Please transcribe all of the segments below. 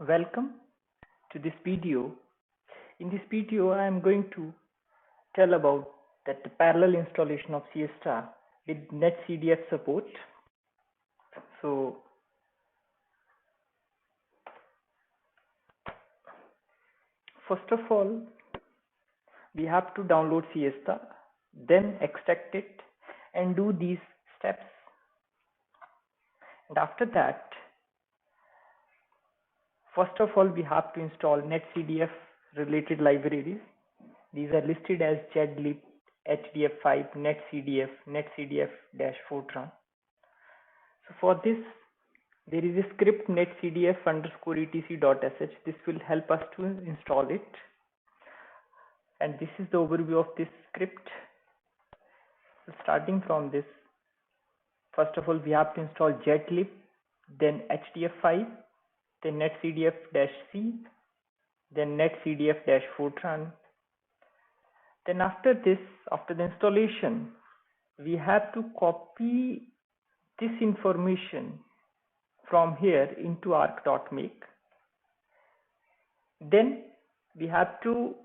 Welcome to this video. In this video, I am going to tell about that the parallel installation of SIESTA with NETCDF support. So, first of all, we have to download SIESTA, then extract it and do these steps. And after that, first of all, we have to install NetCDF related libraries. These are listed as ZLib, HDF5, NetCDF, NetCDF-Fortran. So for this, there is a script netcdf_etc.sh. This will help us to install it. And this is the overview of this script. So starting from this, first of all, we have to install ZLib, then HDF5, then netcdf-c, then netcdf-fortran. Then after this, after the installation, we have to copy this information from here into arc.make. Then we have to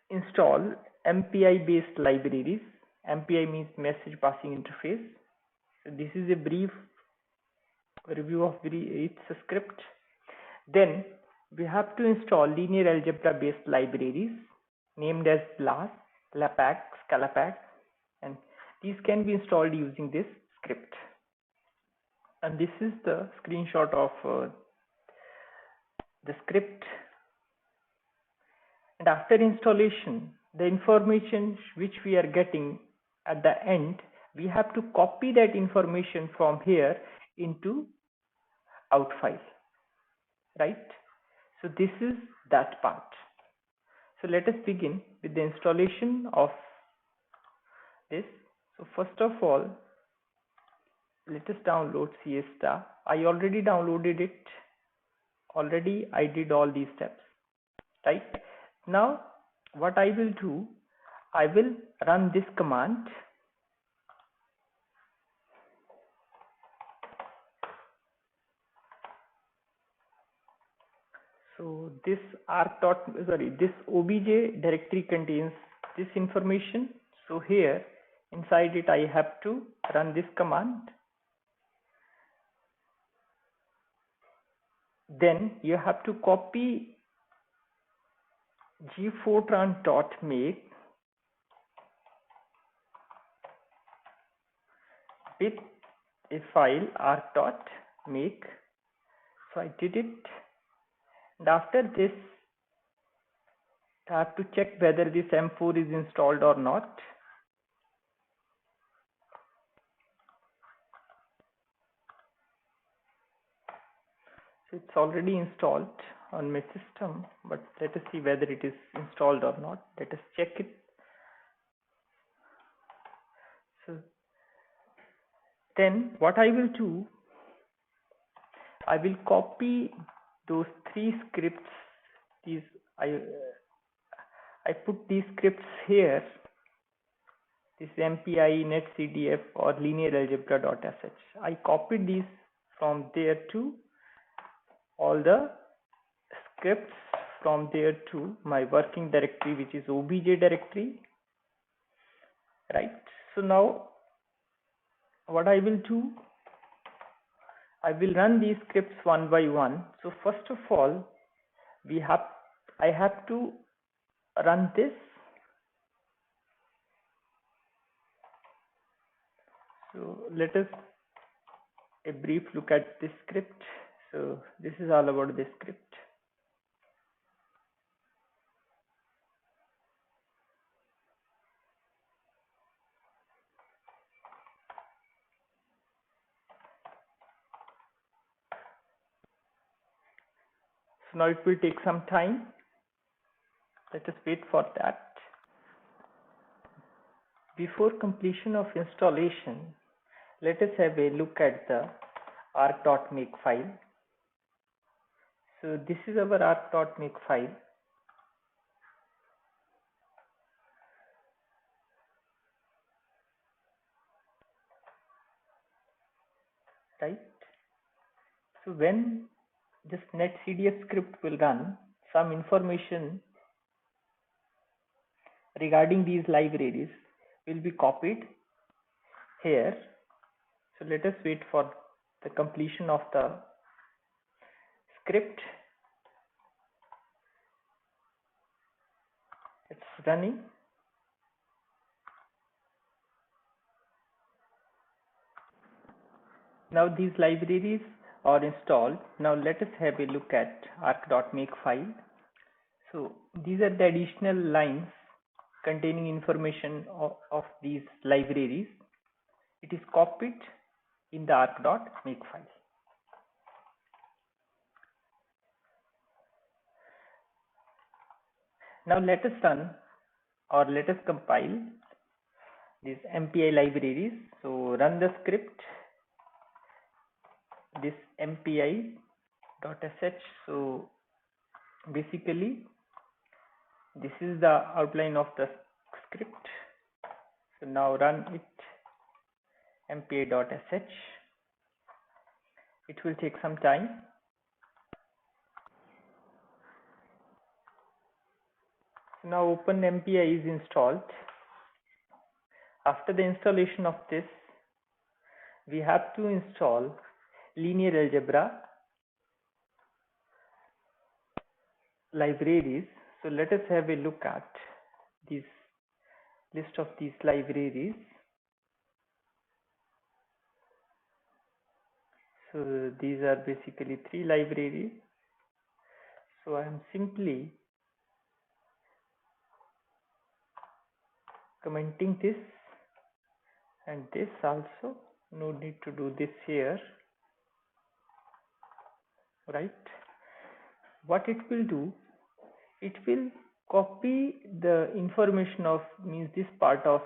install MPI based libraries. MPI means message passing interface. So this is a brief review of its script. Then we have to install linear algebra based libraries named as BLAS, LAPACK, SCALAPACK, and these can be installed using this script. And this is the screenshot of the script. And after installation, the information which we are getting at the end, we have to copy that information from here into out file, right? So this is that part. So let us begin with the installation of this. So first of all, let us download SIESTA. I already downloaded it. Already I did all these steps, right? Now what I will do, I will run this command. So this this obj directory contains this information. So here inside it I have to run this command. Then you have to copy gfortran.make with a file arc.make. So I did it. And after this, I have to check whether this M4 is installed or not. So it's already installed on my system, but let us see whether it is installed or not. Let us check it. So then what I will do, I will copy those three scripts. These I put these scripts here. This MPI, NetCDF or linear algebra.sh. I copied these from there to all the scripts from there to my working directory, which is obj directory, right? So now what I will do, I will run these scripts one by one. So first of all, I have to run this. So let us a brief look at this script. So this is all about this script. So now it will take some time. Let us wait for that. Before completion of installation, let us have a look at the arc.make file. So this is our arc.make file. Right? So when this NETCDF script will run some information regarding these libraries will be copied here. So let us wait for the completion of the script. It's running. Now these libraries are installed. Now let us have a look at arc.make file. So these are the additional lines containing information of these libraries. It is copied in the arc.make file. Now let us run or let us compile these MPI libraries. So run the script, this MPI.sh. So basically this is the outline of the script. So now run it, mpi.sh. It will take some time. So now OpenMPI is installed. After the installation of this, we have to install linear algebra libraries. So let us have a look at this list of these libraries. So these are basically 3 libraries. So I am simply commenting this and this also. No need to do this here, right? What it will do, it will copy the information of, means this part of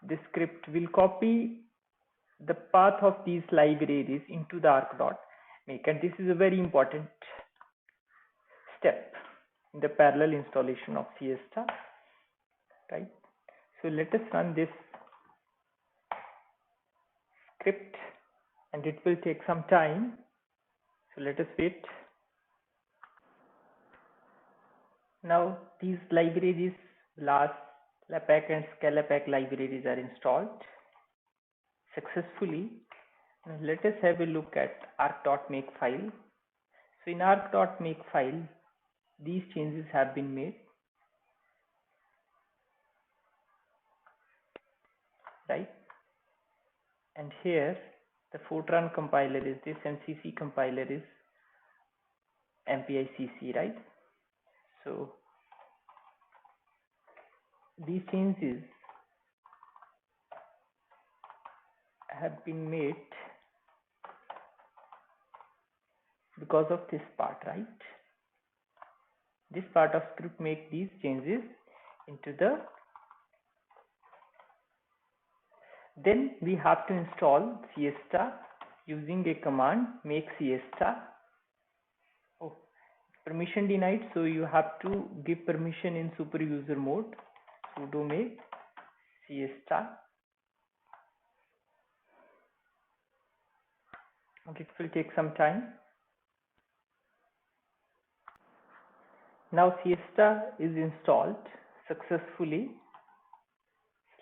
the script will copy the path of these libraries into the arc.make, and this is a very important step in the parallel installation of SIESTA, right? So let us run this script and it will take some time. So let us wait. Now these libraries, LAS, LAPACK and SCALAPACK libraries are installed successfully. Now let us have a look at arc.make file. So in arc.make file, these changes have been made, right? And here the Fortran compiler is this and CC compiler is MPI-CC, right? So these changes have been made because of this part, right? This part of script make these changes into the. Then we have to install SIESTA using a command make SIESTA. Oh, permission denied, so you have to give permission in super user mode. Sudo make SIESTA. Okay, it will take some time. Now SIESTA is installed successfully.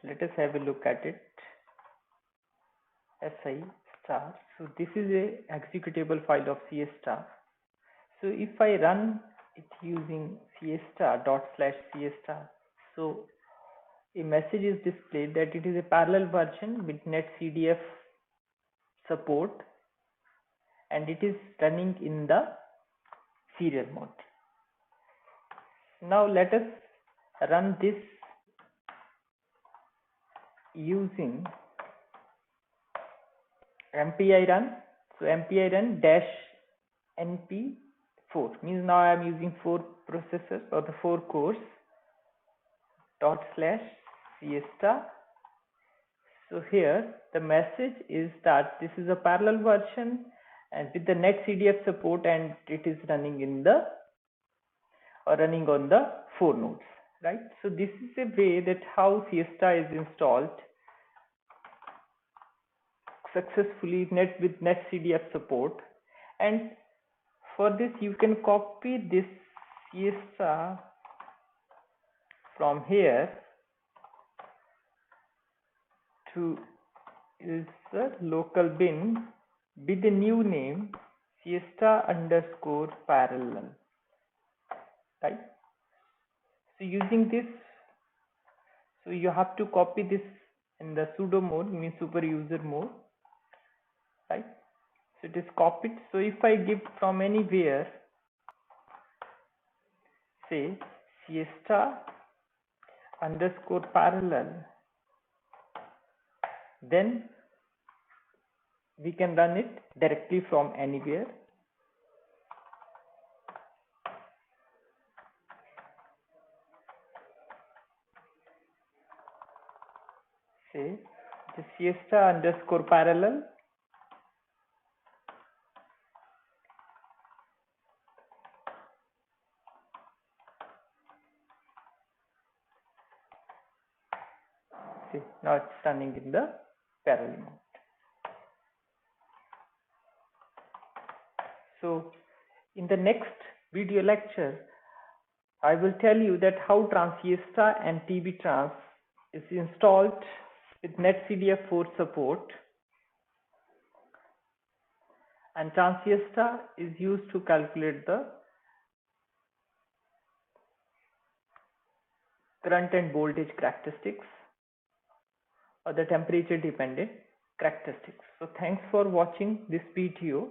Let us have a look at it. SIESTA. So this is a executable file of SIESTA. So if I run it using SIESTA./SIESTA, so a message is displayed that it is a parallel version with NETCDF support and it is running in the serial mode. Now let us run this using MPI run. So MPI run -np4 means now I am using 4 processors or the 4 cores /SIESTA. So here the message is that this is a parallel version and with the NETCDF support and it is running in the or running on the 4 nodes, right? So this is a way that how SIESTA is installed successfully with NETCDF support. And For this, you can copy this SIESTA from here to is the local bin with the new name SIESTA_parallel, right? So using this, so you have to copy this in the sudo mode, means super user mode, right? So it is copied. So if I give from anywhere, say SIESTA_parallel, then we can run it directly from anywhere. Say the SIESTA_parallel, see, now it's running in the parallel mode. So in the next video lecture, I will tell you that how SIESTA and TB_trans is installed with NETCDF support, and SIESTA is used to calculate the current and voltage characteristics or the temperature dependent characteristics. So thanks for watching this video.